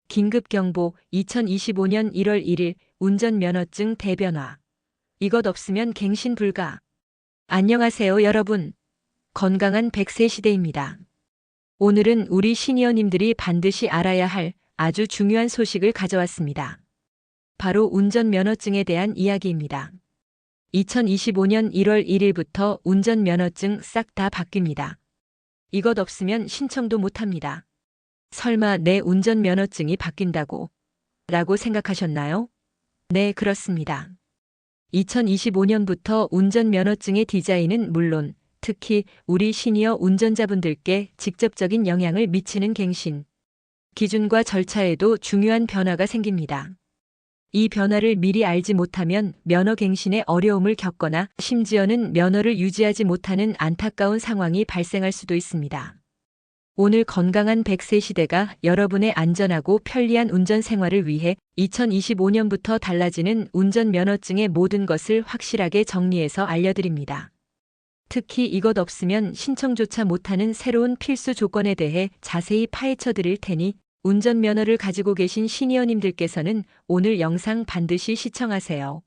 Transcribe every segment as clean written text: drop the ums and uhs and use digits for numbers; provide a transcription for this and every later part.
긴급경보 2025년 1월 1일 운전면허증 대변화. 이것 없으면 갱신 불가. 안녕하세요 여러분. 건강한 100세 시대입니다. 오늘은 우리 시니어님들이 반드시 알아야 할 아주 중요한 소식을 가져왔습니다. 바로 운전면허증에 대한 이야기입니다. 2025년 1월 1일부터 운전면허증 싹 다 바뀝니다. 이것 없으면 신청도 못합니다. 설마 내 운전면허증이 바뀐다고? 라고 생각하셨나요? 네, 그렇습니다. 2025년부터 운전면허증의 디자인은 물론 특히 우리 시니어 운전자분들께 직접적인 영향을 미치는 갱신, 기준과 절차에도 중요한 변화가 생깁니다. 이 변화를 미리 알지 못하면 면허 갱신에 어려움을 겪거나 심지어는 면허를 유지하지 못하는 안타까운 상황이 발생할 수도 있습니다. 오늘 건강한 100세 시대가 여러분의 안전하고 편리한 운전 생활을 위해 2025년부터 달라지는 운전면허증의 모든 것을 확실하게 정리해서 알려드립니다. 특히 이것 없으면 신청조차 못하는 새로운 필수 조건에 대해 자세히 파헤쳐 드릴 테니 운전면허를 가지고 계신 시니어님들께서는 오늘 영상 반드시 시청하세요.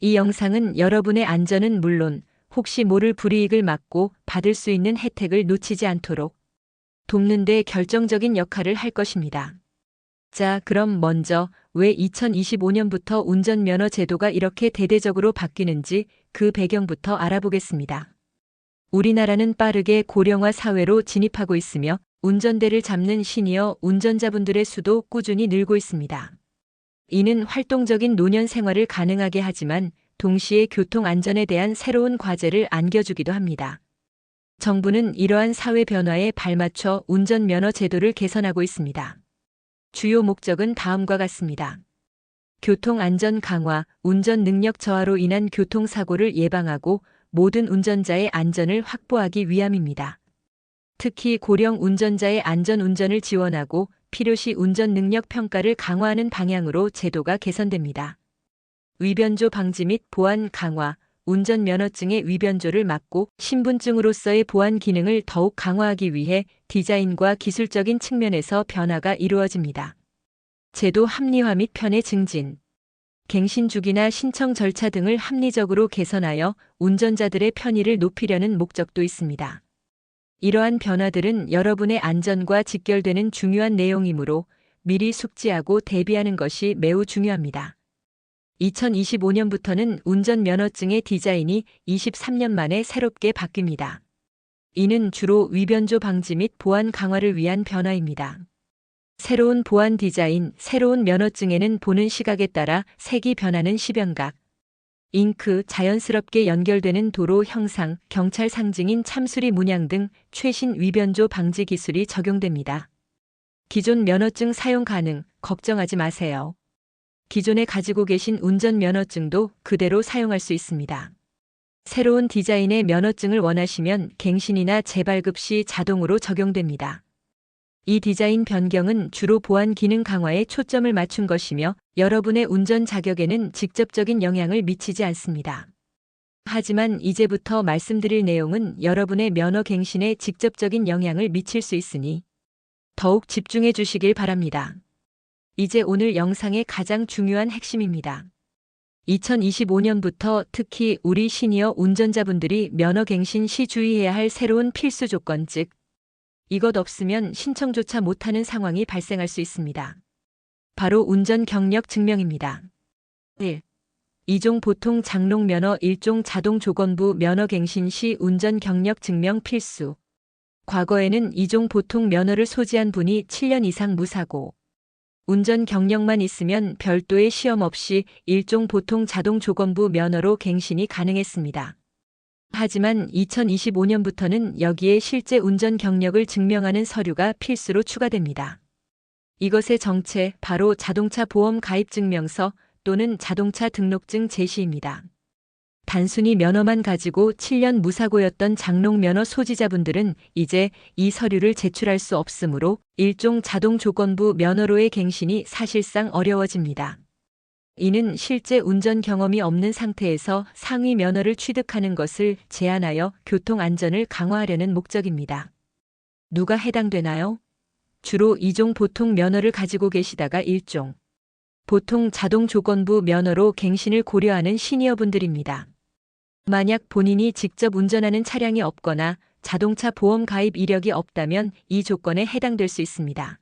이 영상은 여러분의 안전은 물론 혹시 모를 불이익을 막고 받을 수 있는 혜택을 놓치지 않도록 돕는 데 결정적인 역할을 할 것입니다. 자, 그럼 먼저 왜 2025년부터 운전면허 제도가 이렇게 대대적으로 바뀌는지 그 배경부터 알아보겠습니다. 우리나라는 빠르게 고령화 사회로 진입하고 있으며 운전대를 잡는 시니어 운전자분들의 수도 꾸준히 늘고 있습니다. 이는 활동적인 노년 생활을 가능하게 하지만 동시에 교통 안전에 대한 새로운 과제를 안겨주기도 합니다. 정부는 이러한 사회 변화에 발맞춰 운전면허 제도를 개선하고 있습니다. 주요 목적은 다음과 같습니다. 교통안전 강화, 운전 능력 저하로 인한 교통사고를 예방하고 모든 운전자의 안전을 확보하기 위함입니다. 특히 고령 운전자의 안전운전을 지원하고 필요시 운전 능력 평가를 강화하는 방향으로 제도가 개선됩니다. 위변조 방지 및 보안 강화, 운전면허증의 위변조를 막고 신분증으로서의 보안 기능을 더욱 강화하기 위해 디자인과 기술적인 측면에서 변화가 이루어집니다. 제도 합리화 및 편의 증진, 갱신 주기나 신청 절차 등을 합리적으로 개선하여 운전자들의 편의를 높이려는 목적도 있습니다. 이러한 변화들은 여러분의 안전과 직결되는 중요한 내용이므로 미리 숙지하고 대비하는 것이 매우 중요합니다. 2025년부터는 운전면허증의 디자인이 23년 만에 새롭게 바뀝니다. 이는 주로 위변조 방지 및 보안 강화를 위한 변화입니다. 새로운 보안 디자인, 새로운 면허증에는 보는 시각에 따라 색이 변하는 시변각, 잉크, 자연스럽게 연결되는 도로 형상, 경찰 상징인 참수리 문양 등 최신 위변조 방지 기술이 적용됩니다. 기존 면허증 사용 가능, 걱정하지 마세요. 기존에 가지고 계신 운전면허증도 그대로 사용할 수 있습니다. 새로운 디자인의 면허증을 원하시면 갱신이나 재발급 시 자동으로 적용됩니다. 이 디자인 변경은 주로 보안 기능 강화에 초점을 맞춘 것이며 여러분의 운전 자격에는 직접적인 영향을 미치지 않습니다. 하지만 이제부터 말씀드릴 내용은 여러분의 면허 갱신에 직접적인 영향을 미칠 수 있으니 더욱 집중해 주시길 바랍니다. 이제 오늘 영상의 가장 중요한 핵심입니다. 2025년부터 특히 우리 시니어 운전자분들이 면허 갱신 시 주의해야 할 새로운 필수 조건 즉 이것 없으면 신청조차 못하는 상황이 발생할 수 있습니다. 바로 운전 경력 증명입니다. 1. 2종 보통 장롱 면허 1종 자동 조건부 면허 갱신 시 운전 경력 증명 필수. 과거에는 2종 보통 면허를 소지한 분이 7년 이상 무사고 운전 경력만 있으면 별도의 시험 없이 1종 보통 자동 조건부 면허로 갱신이 가능했습니다. 하지만 2025년부터는 여기에 실제 운전 경력을 증명하는 서류가 필수로 추가됩니다. 이것의 정체 바로 자동차 보험 가입 증명서 또는 자동차 등록증 제시입니다. 단순히 면허만 가지고 7년 무사고였던 장롱 면허 소지자분들은 이제 이 서류를 제출할 수 없으므로 일종 자동 조건부 면허로의 갱신이 사실상 어려워집니다. 이는 실제 운전 경험이 없는 상태에서 상위 면허를 취득하는 것을 제한하여 교통 안전을 강화하려는 목적입니다. 누가 해당되나요? 주로 2종 보통 면허를 가지고 계시다가 1종 보통 자동 조건부 면허로 갱신을 고려하는 시니어분들입니다. 만약 본인이 직접 운전하는 차량이 없거나 자동차 보험 가입 이력이 없다면 이 조건에 해당될 수 있습니다.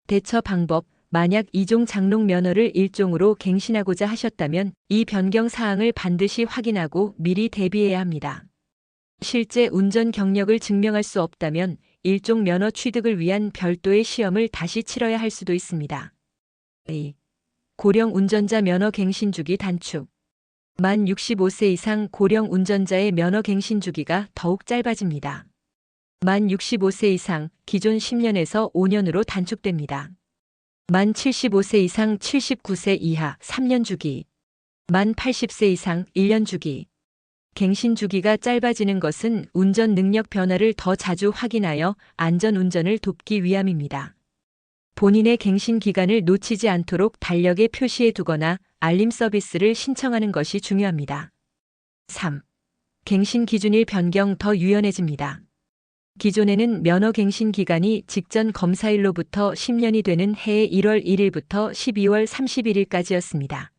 대처 방법: 만약 2종 장롱 면허를 1종으로 갱신하고자 하셨다면 이 변경 사항을 반드시 확인하고 미리 대비해야 합니다. 실제 운전 경력을 증명할 수 없다면 1종 면허 취득을 위한 별도의 시험을 다시 치러야 할 수도 있습니다. 고령 운전자 면허 갱신 주기 단축. 만 65세 이상 고령 운전자의 면허 갱신 주기가 더욱 짧아집니다. 만 65세 이상 기존 10년에서 5년으로 단축됩니다. 만 75세 이상 79세 이하 3년 주기. 만 80세 이상 1년 주기. 갱신 주기가 짧아지는 것은 운전 능력 변화를 더 자주 확인하여 안전 운전을 돕기 위함입니다. 본인의 갱신 기간을 놓치지 않도록 달력에 표시해 두거나 알림 서비스를 신청하는 것이 중요합니다. 3. 갱신 기준일 변경 더 유연해집니다. 기존에는 면허 갱신 기간이 직전 검사일로부터 10년이 되는 해의 1월 1일부터 12월 31일까지였습니다.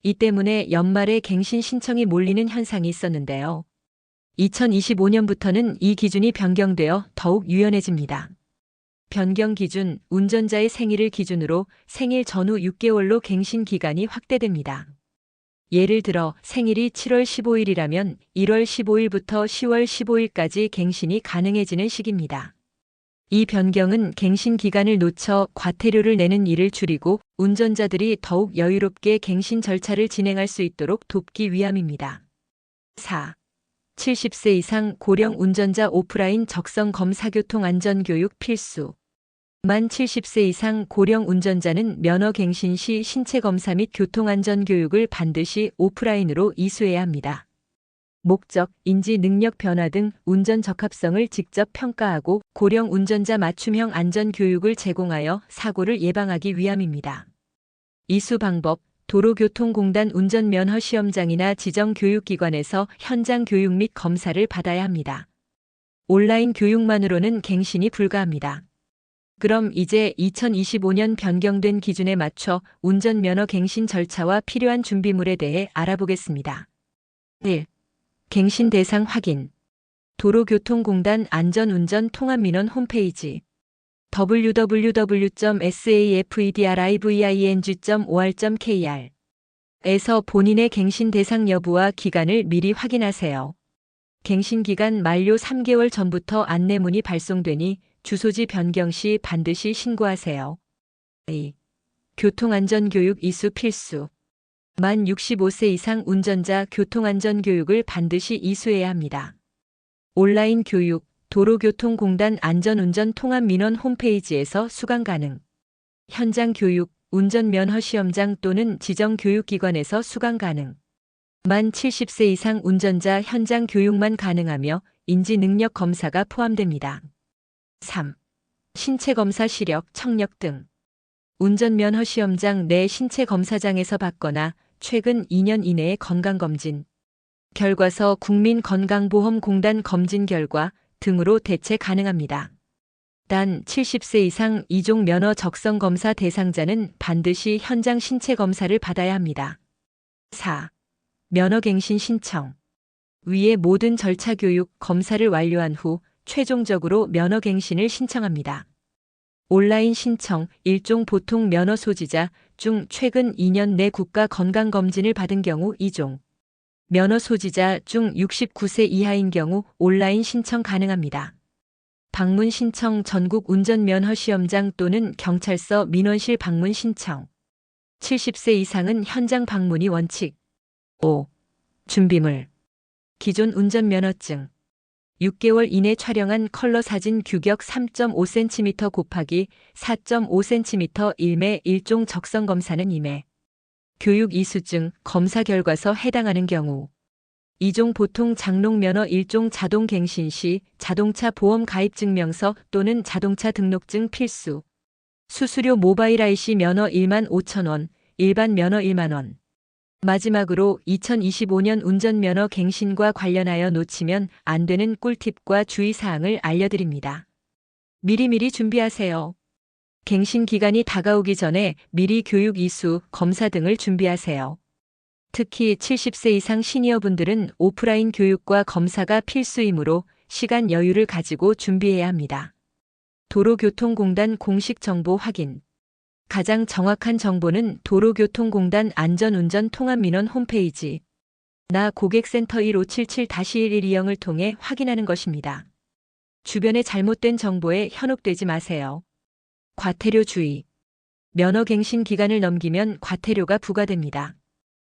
이 때문에 연말에 갱신 신청이 몰리는 현상이 있었는데요. 2025년부터는 이 기준이 변경되어 더욱 유연해집니다. 변경 기준: 운전자의 생일을 기준으로 생일 전후 6개월로 갱신 기간이 확대됩니다. 예를 들어 생일이 7월 15일이라면 1월 15일부터 10월 15일까지 갱신이 가능해지는 시기입니다. 이 변경은 갱신 기간을 놓쳐 과태료를 내는 일을 줄이고 운전자들이 더욱 여유롭게 갱신 절차를 진행할 수 있도록 돕기 위함입니다. 4. 70세 이상 고령 운전자 오프라인 적성 검사 교통 안전교육 필수. 만 70세 이상 고령 운전자는 면허 갱신 시 신체 검사 및 교통 안전 교육을 반드시 오프라인으로 이수해야 합니다. 목적, 인지 능력 변화 등 운전 적합성을 직접 평가하고 고령 운전자 맞춤형 안전 교육을 제공하여 사고를 예방하기 위함입니다. 이수 방법: 도로교통공단 운전면허 시험장이나 지정 교육기관에서 현장 교육 및 검사를 받아야 합니다. 온라인 교육만으로는 갱신이 불가합니다. 그럼 이제 2025년 변경된 기준에 맞춰 운전면허 갱신 절차와 필요한 준비물에 대해 알아보겠습니다. 1. 갱신 대상 확인. 도로교통공단 안전운전 통합민원 홈페이지 www.safedriving.or.kr 에서 본인의 갱신 대상 여부와 기간을 미리 확인하세요. 갱신 기간 만료 3개월 전부터 안내문이 발송되니 주소지 변경 시 반드시 신고하세요. 2. 교통안전교육 이수 필수. 만 65세 이상 운전자 교통안전교육을 반드시 이수해야 합니다. 온라인 교육, 도로교통공단 안전운전 통합민원 홈페이지에서 수강 가능. 현장 교육, 운전면허 시험장 또는 지정 교육기관에서 수강 가능. 만 70세 이상 운전자 현장 교육만 가능하며 인지능력 검사가 포함됩니다. 3. 신체검사 시력, 청력 등. 운전면허 시험장 내 신체검사장에서 받거나 최근 2년 이내의 건강검진, 결과서 국민건강보험공단 검진 결과 등으로 대체 가능합니다. 단 70세 이상 2종 면허 적성검사 대상자는 반드시 현장 신체검사를 받아야 합니다. 4. 면허갱신 신청. 위의 모든 절차 교육, 검사를 완료한 후 최종적으로 면허갱신을 신청합니다. 온라인 신청, 1종 보통 면허 소지자 중 최근 2년 내 국가건강검진을 받은 경우 2종. 면허 소지자 중 69세 이하인 경우 온라인 신청 가능합니다. 방문 신청 전국 운전면허 시험장 또는 경찰서 민원실 방문 신청. 70세 이상은 현장 방문이 원칙. 5. 준비물. 기존 운전면허증. 6개월 이내 촬영한 컬러 사진 규격 3.5cm 곱하기 4.5cm 1매 1종 적성검사는 2매. 교육 이수증, 검사 결과서 해당하는 경우. 2종 보통 장롱 면허 1종 자동 갱신 시 자동차 보험 가입 증명서 또는 자동차 등록증 필수. 수수료 모바일 IC 면허 15,000원, 일반 면허 1만원. 마지막으로 2025년 운전면허 갱신과 관련하여 놓치면 안 되는 꿀팁과 주의사항을 알려드립니다. 미리미리 준비하세요. 갱신 기간이 다가오기 전에 미리 교육 이수, 검사 등을 준비하세요. 특히 70세 이상 시니어분들은 오프라인 교육과 검사가 필수이므로 시간 여유를 가지고 준비해야 합니다. 도로교통공단 공식 정보 확인. 가장 정확한 정보는 도로교통공단 안전운전 통합민원 홈페이지 나 고객센터 1577-112-0을 통해 확인하는 것입니다. 주변의 잘못된 정보에 현혹되지 마세요. 과태료 주의. 면허 갱신 기간을 넘기면 과태료가 부과됩니다.